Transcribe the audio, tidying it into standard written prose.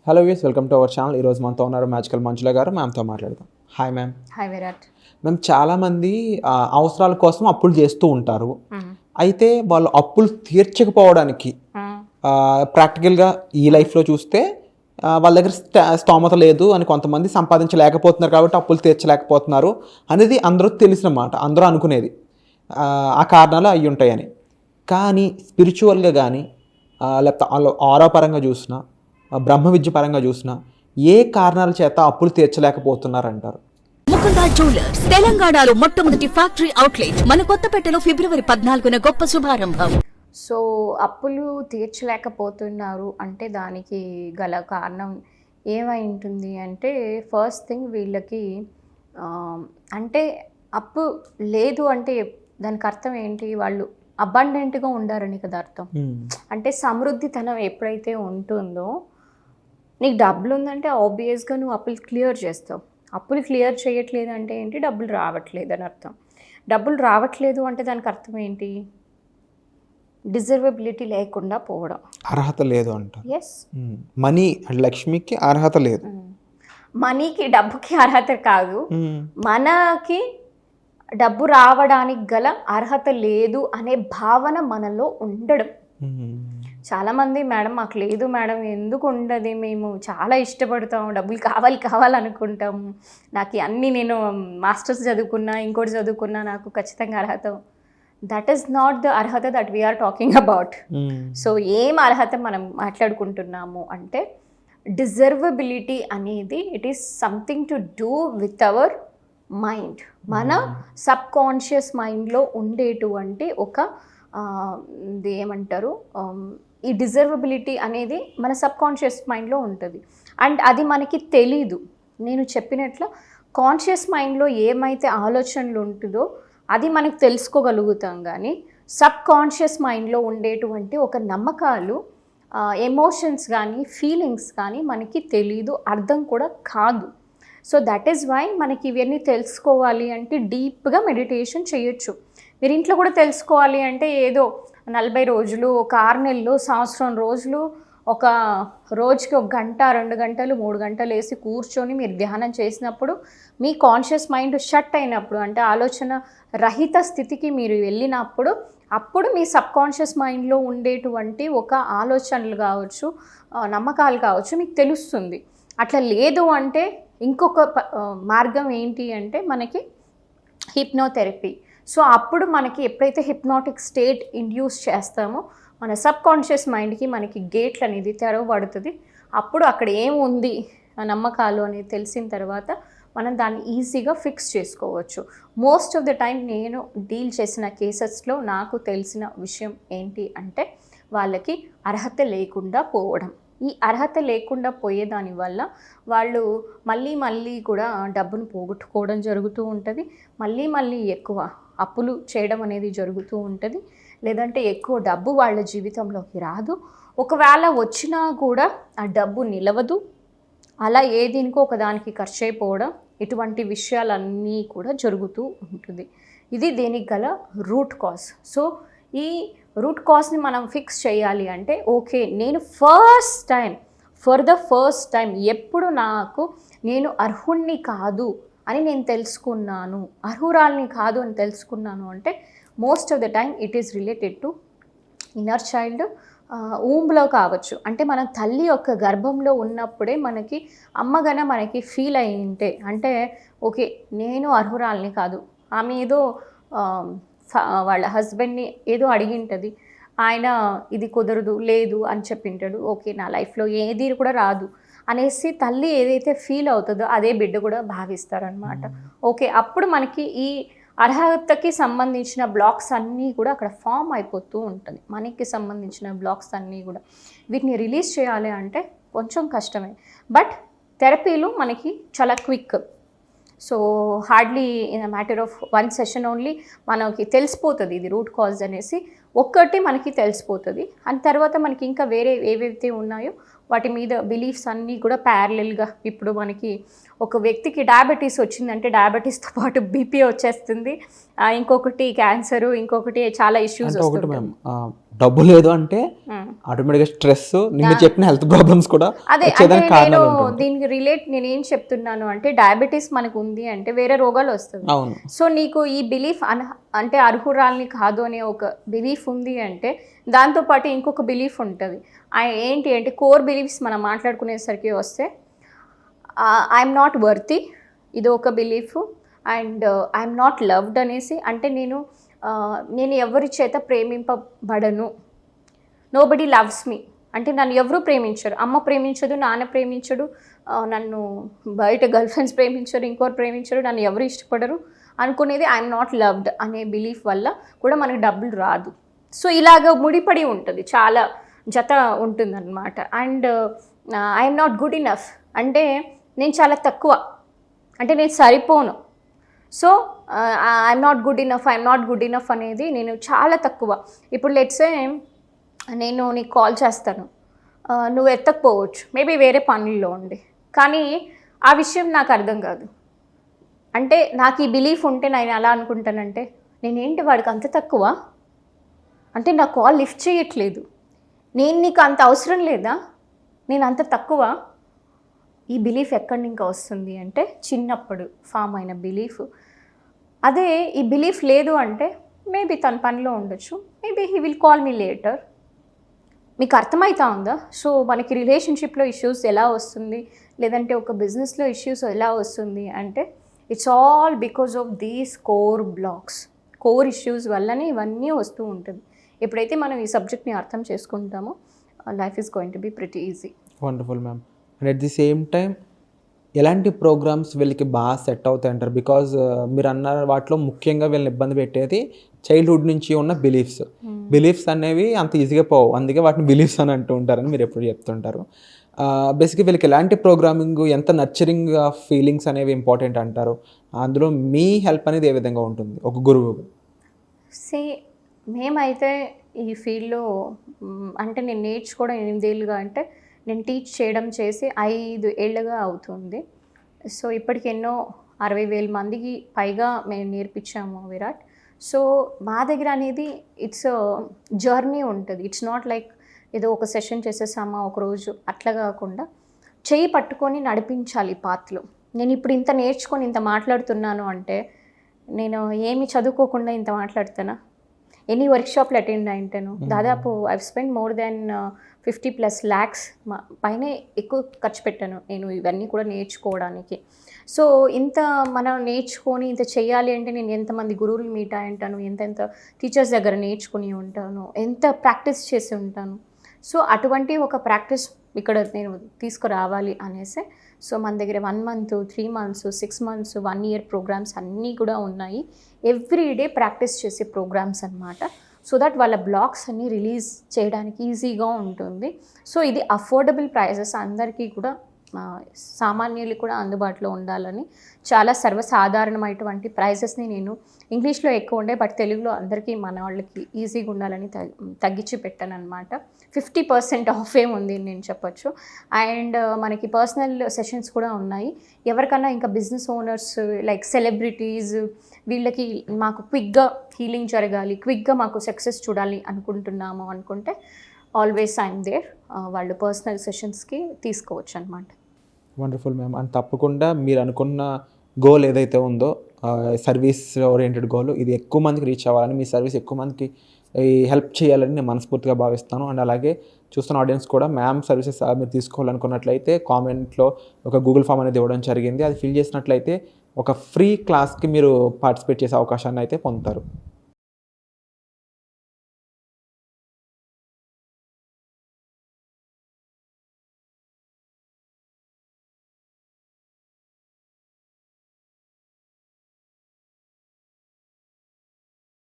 Hello views, welcome to our channel. ఈరోజు మనతో ఉన్నారు మ్యాజికల్ మంజుల గారు. మ్యామ్తో మాట్లాడదాం. Hi ma'am. Hi Virat. Ma'am, చాలామంది అవసరాల కోసం అప్పులు చేస్తూ ఉంటారు. అయితే వాళ్ళు అప్పులు తీర్చకపోవడానికి ప్రాక్టికల్గా ఈ లైఫ్లో చూస్తే వాళ్ళ దగ్గర స్తోమత లేదు అని, కొంతమంది సంపాదించలేకపోతున్నారు కాబట్టి అప్పులు తీర్చలేకపోతున్నారు అనేది అందరూ తెలిసిన మాట, అందరూ అనుకునేది. ఆ కారణాలు అవి ఉంటాయని. కానీ స్పిరిచువల్గా కానీ లేకపోతే ఆరోపరంగా చూసినా, బ్రహ్మ విద్య పరంగా చూసినా ఏ కారణాల చేత అప్పులు తీర్చలేకపోతున్నారంటారు? ముకుందా జ్యువెలర్స్ తెలంగాణలో మొట్టమొదటి ఫ్యాక్టరీ అవుట్లెట్ మన కొత్తపేటలో ఫిబ్రవరి 14న గొప్ప శుభారంభం. సో అప్పులు తీర్చలేకపోతున్నారు అంటే దానికి గల కారణం ఏమై ఉంటుంది అంటే, ఫస్ట్ థింగ్ వీళ్ళకి అంటే అప్పు లేదు అంటే దానికి అర్థం ఏంటి, వాళ్ళు అబండెంట్గా ఉండారని కదా అర్థం. అంటే సమృద్ధితనం ఎప్పుడైతే ఉంటుందో, నీకు డబ్బులు ఉందంటే ఆబ్వియస్గా నువ్వు అప్పులు క్లియర్ చేస్తావు. అప్పులు క్లియర్ చేయట్లేదు అంటే ఏంటి, డబ్బులు రావట్లేదు అని అర్థం. డబ్బులు రావట్లేదు అంటే దానికి అర్థం ఏంటి, డిజర్వబిలిటీ లేకుండా పోవడం, అర్హత లేదు అంట. ఎస్, మనీ లక్ష్మికి అర్హత లేదు. మనీకి డబ్బుకి అర్హత కాదు, మనకి డబ్బు రావడానికి గల అర్హత లేదు అనే భావన మనలో ఉండడం. చాలామంది మేడం మాకు లేదు మేడం, ఎందుకు ఉండదు, మేము చాలా ఇష్టపడతాం, డబ్బులు కావాలనుకుంటాము, నాకు అన్నీ నేను మాస్టర్స్ చదువుకున్నా ఇంకోటి చదువుకున్నా నాకు ఖచ్చితంగా అర్హత. దట్ ఈస్ నాట్ ద అర్హత that we're talking about. So ఏం అర్హత మనం మాట్లాడుకుంటున్నాము అంటే, డిజర్వబిలిటీ అనేది it is something to do with our mind. మన సబ్ కాన్షియస్ మైండ్లో ఉండేటువంటి ఒక ఏమంటారు, ఈ డిజర్వబిలిటీ అనేది మన సబ్ కాన్షియస్ మైండ్లో ఉంటుంది. అండ్ అది మనకి తెలీదు. నేను చెప్పినట్లు కాన్షియస్ మైండ్లో ఏమైతే ఆలోచనలు ఉంటుందో అది మనకు తెలుసుకోగలుగుతాం, కానీ సబ్ కాన్షియస్ మైండ్లో ఉండేటువంటి ఒక నమ్మకాలు, ఎమోషన్స్ కానీ ఫీలింగ్స్ కానీ మనకి తెలీదు, అర్థం కూడా కాదు. సో దట్ ఈస్ వై మనకి ఇవన్నీ తెలుసుకోవాలి అంటే డీప్గా మెడిటేషన్ చేయొచ్చు. మీరు ఇంట్లో కూడా తెలుసుకోవాలి అంటే ఏదో 40 రోజులు, ఒక 6 నెలలు, సంవత్సరం రోజులు, ఒక రోజుకి 1 గంట 2 గంటలు 3 గంటలు వేసి కూర్చొని మీరు ధ్యానం చేసినప్పుడు, మీ కాన్షియస్ మైండ్ షట్ అయినప్పుడు, అంటే ఆలోచన రహిత స్థితికి మీరు వెళ్ళినప్పుడు, అప్పుడు మీ సబ్ కాన్షియస్ మైండ్లో ఉండేటువంటి ఒక ఆలోచనలు కావచ్చు, నమ్మకాలు కావచ్చు మీకు తెలుస్తుంది. అట్లా లేదు అంటే ఇంకొక మార్గం ఏంటి అంటే మనకి హిప్నోథెరపీ. సో అప్పుడు మనకి ఎప్పుడైతే హిప్నాటిక్ స్టేట్ ఇండ్యూస్ చేస్తామో మన సబ్ కాన్షియస్ మైండ్కి మనకి గేట్లు అనేది తెరవబడుతుంది. అప్పుడు అక్కడ ఏముంది నమ్మకాలు అనేది తెలిసిన తర్వాత మనం దాన్ని ఈజీగా ఫిక్స్ చేసుకోవచ్చు. మోస్ట్ ఆఫ్ ద టైం నేను డీల్ చేసిన కేసెస్లో నాకు తెలిసిన విషయం ఏంటి అంటే, వాళ్ళకి అర్హత లేకుండా పోవడం. ఈ అర్హత లేకుండా పోయేదాని వల్ల వాళ్ళు మళ్ళీ కూడా డబ్బును పోగొట్టుకోవడం జరుగుతూ ఉంటుంది. మళ్ళీ ఎక్కువ అప్పులు చేయడం అనేది జరుగుతూ ఉంటుంది. లేదంటే ఎక్కువ డబ్బు వాళ్ళ జీవితంలోకి రాదు. ఒకవేళ వచ్చినా కూడా ఆ డబ్బు నిలవదు. అలా ఏదినికో ఒకదానికి ఖర్చు అయిపోవడం, ఇటువంటి విషయాలన్నీ కూడా జరుగుతూ ఉంటుంది. ఇది దీనికి గల రూట్ కాజ్. సో ఈ రూట్ కాజ్ని మనం ఫిక్స్ చేయాలి అంటే, ఓకే నేను ఫర్ ద ఫస్ట్ టైం ఎప్పుడు నాకు నేను అర్హుణ్ణి కాదు అని నేను తెలుసుకున్నాను, అర్హురాల్ని కాదు అని తెలుసుకున్నాను అంటే, most of the time it is related to inner child. ఊంబ్లో కావచ్చు, అంటే మనం తల్లి యొక్క గర్భంలో ఉన్నప్పుడే మనకి అమ్మగన మనకి ఫీల్ అయి ఉంటే, అంటే ఓకే నేను అర్హురాల్ని కాదు, ఆమె ఏదో వాళ్ళ హస్బెండ్ని ఏదో అడిగింటుంది, ఆయన ఇది కుదరదు లేదు అని చెప్పింటాడు, ఓకే నా లైఫ్లో ఏది కూడా రాదు అనేసి తల్లి ఏదైతే ఫీల్ అవుతుందో అదే బిడ్డ కూడా భావిస్తారనమాట. ఓకే, అప్పుడు మనకి ఈ అర్హతకి సంబంధించిన బ్లాక్స్ అన్నీ కూడా అక్కడ ఫామ్ అయిపోతూ ఉంటుంది. మనీకి సంబంధించిన బ్లాక్స్ అన్నీ కూడా వీటిని రిలీజ్ చేయాలి అంటే కొంచెం కష్టమే. బట్ థెరపీలు మనకి చాలా quick. So hardly in a matter of 1 session only మనకి తెలిసిపోతుంది ఇది రూట్ కాజ్ అనేసి. ఒక్కటి మనకి తెలిసిపోతుంది. అండ్ తర్వాత మనకి ఇంకా వేరే ఏవైతే ఉన్నాయో వాటి మీద బిలీఫ్స్ అన్నీ కూడా ప్యారలల్గా ఇప్పుడు మనకి ఒక వ్యక్తికి డయాబెటీస్ వచ్చిందంటే డయాబెటీస్తో పాటు బీపీ వచ్చేస్తుంది, ఇంకొకటి క్యాన్సరు, ఇంకొకటి చాలా ఇష్యూస్ అంటే ఒకటి మ్యామ్, డబ్బు లేదు అంటే ఆటోమేటిక్గా స్ట్రెస్, నేను చెప్పిన హెల్త్ ప్రాబ్లమ్స్ కూడా అదే. అంటే నేను దీనికి రిలేట్ నేను ఏం చెప్తున్నాను అంటే డయాబెటీస్ మనకు ఉంది అంటే వేరే రోగాలు వస్తుంది. అవును. సో నీకు ఈ బిలీఫ్ అంటే అర్హురాల్ని కాదు అనే ఒక బిలీఫ్ ఉంది అంటే దాంతోపాటు ఇంకొక బిలీఫ్ ఉంటుంది. ఏంటి అంటే కోర్ బిలీఫ్స్ మనం మాట్లాడుకునేసరికి వస్తే ఐఎమ్ నాట్ వర్తీ, ఇది ఒక belief. And I'm not loved అనేసి, అంటే నేను ఎవరి చేత ప్రేమింపబడను, నోబడీ లవ్స్ మీ, అంటే నన్ను ఎవరు ప్రేమించరు, అమ్మ ప్రేమించదు, నాన్న ప్రేమించడు, నన్ను బయట గర్ల్ ఫ్రెండ్స్ ప్రేమించరు, ఇంకోరు ప్రేమించరు, నన్ను ఎవరు ఇష్టపడరు అనుకునేది ఐఎమ్ నాట్ లవ్డ్ అనే బిలీఫ్ వల్ల కూడా మనకు డబ్బులు రాదు. సో ఇలాగ ముడిపడి ఉంటుంది, చాలా జత ఉంటుందన్నమాట. And I'm not good enough, అంటే నేను చాలా తక్కువ, అంటే నేను సరిపోను. So I'm not good enough అనేది నేను చాలా తక్కువ. ఇప్పుడు లెట్సే నేను నీకు కాల్ చేస్తాను, నువ్వు ఎత్తకపోవచ్చు, మేబీ వేరే పనుల్లో ఉండి, కానీ ఆ విషయం నాకు అర్థం కాదు. అంటే నాకు ఈ బిలీఫ్ ఉంటే నేను ఎలా అనుకుంటానంటే నేనేంటి వాడికి అంత తక్కువ, అంటే నా కాల్ లిఫ్ట్ చేయట్లేదు, నేను నీకు అంత అవసరం లేదా, నేను అంత తక్కువ. ఈ బిలీఫ్ ఎక్కడి ఇంకా వస్తుంది అంటే చిన్నప్పుడు ఫామ్ అయిన బిలీఫ్. అదే ఈ బిలీఫ్ లేదు అంటే మేబీ తన పనిలో ఉండొచ్చు, maybe he will call me later. మీకు అర్థమవుతా ఉందా? సో మనకి రిలేషన్షిప్లో ఇష్యూస్ ఎలా వస్తుంది, లేదంటే ఒక బిజినెస్లో ఇష్యూస్ ఎలా వస్తుంది అంటే it's all because of these core issues వల్లనే ఇవన్నీ వస్తూ ఉంటుంది. ఎప్పుడైతే మనం ఈ సబ్జెక్ట్ని అర్థం చేసుకుంటామో life is going to be pretty easy. Wonderful ma'am. And at the same time ఎలాంటి ప్రోగ్రామ్స్ వీళ్ళకి బాగా సెట్ అవుతాయి అంటారు? బికాజ్ మీరు అన్న వాటిలో ముఖ్యంగా వీళ్ళని ఇబ్బంది పెట్టేది చైల్డ్హుడ్ నుంచి ఉన్న బిలీఫ్స్ అనేవి అంత ఈజీగా పోవు, అందుకే వాటిని బిలీఫ్స్ అని అంటూ ఉంటారని మీరు ఎప్పుడు చెప్తుంటారు. బేసిక్గా వీళ్ళకి ఎలాంటి ప్రోగ్రామింగ్, ఎంత నర్చరింగ్ ఫీలింగ్స్ అనేవి ఇంపార్టెంట్ అంటారు? అందులో మీ హెల్ప్ అనేది ఏ విధంగా ఉంటుంది ఒక గురువు? మేమైతే ఈ ఫీల్డ్లో అంటే నేను నేర్చుకోవడం 8 ఏళ్ళుగా, అంటే నేను టీచ్ చేయడం చేసి 5 ఏళ్ళుగా అవుతుంది. సో ఇప్పటికి ఎన్నో 60,000 మందికి పైగా మేము నేర్పించాము విరాట్. సో మా దగ్గర అనేది ఇట్స్ జర్నీ ఉంటుంది. ఇట్స్ నాట్ లైక్ ఏదో ఒక సెషన్ చేసేసామా ఒకరోజు, అట్లా కాకుండా చెయ్యి పట్టుకొని నడిపించాలి పాత్రలో. నేను ఇప్పుడు ఇంత నేర్చుకొని ఇంత మాట్లాడుతున్నాను అంటే నేను ఏమి చదువుకోకుండా ఇంత మాట్లాడుతానా? ఎన్ని వర్క్షాప్లు అటెండ్ అయింటాను, దాదాపు I've spend more than 50+ lakhs పైనే ఎక్కువ ఖర్చు పెట్టాను నేను ఇవన్నీ కూడా నేర్చుకోవడానికి. సో ఇంత మనం నేర్చుకొని ఇంత చేయాలి అంటే నేను ఎంతమంది గురువులు మీట్ అయి ఉంటాను, ఎంత టీచర్స్ దగ్గర నేర్చుకుని ఉంటాను, ఎంత ప్రాక్టీస్ చేసి ఉంటాను. సో అటువంటి ఒక ప్రాక్టీస్ ఇక్కడ నేను తీసుకురావాలి అనేసి సో మన దగ్గర 1 month, 3 months, 6 months, 1 year programmes అన్నీ కూడా ఉన్నాయి. ఎవ్రీడే ప్రాక్టీస్ చేసే ప్రోగ్రామ్స్ అన్నమాట. సో దట్ వాళ్ళ బ్లాగ్స్ అన్నీ రిలీజ్ చేయడానికి ఈజీగా ఉంటుంది. సో ఇది అఫోర్డబుల్ ప్రైజెస్, అందరికీ కూడా సామాన్యులు కూడా అందుబాటులో ఉండాలని చాలా సర్వసాధారణమైనటువంటి ప్రైజెస్ని నేను ఇంగ్లీష్లో ఎక్కువ ఉండే బట్ తెలుగులో అందరికీ మన వాళ్ళకి ఈజీగా ఉండాలని తగ్గించి పెట్టాను అనమాట. 50% ఆఫ్ ఉంది నేను చెప్పొచ్చు. అండ్ మనకి పర్సనల్ సెషన్స్ కూడా ఉన్నాయి. ఎవరికన్నా ఇంకా బిజినెస్ ఓనర్స్ లైక్ సెలబ్రిటీస్ వీళ్ళకి మాకు క్విక్గా హీలింగ్ జరగాలి, క్విక్గా మాకు సక్సెస్ చూడాలి అనుకుంటున్నాము అనుకుంటే ఆల్వేస్ ఐఎమ్ దేర్. వాళ్ళు పర్సనల్ సెషన్స్కి తీసుకోవచ్చు అనమాట. Wonderful ma'am. అండ్ తప్పకుండా మీరు అనుకున్న గోల్ ఏదైతే ఉందో సర్వీస్ ఓరియంటెడ్ గోల్, ఇది ఎక్కువ మందికి రీచ్ అవ్వాలని, మీ సర్వీస్ ఎక్కువ మందికి హెల్ప్ చేయాలని నేను మనస్ఫూర్తిగా భావిస్తాను. అండ్ అలాగే చూస్తున్న ఆడియన్స్ కూడా మ్యామ్ సర్వీసెస్ మీరు తీసుకోవాలనుకున్నట్లయితే కామెంట్లో ఒక గూగుల్ ఫామ్ అనేది ఇవ్వడం జరిగింది. అది ఫిల్ చేసినట్లయితే ఒక ఫ్రీ క్లాస్కి మీరు పార్టిసిపేట్ చేసే అవకాశాన్ని అయితే పొందుతారు.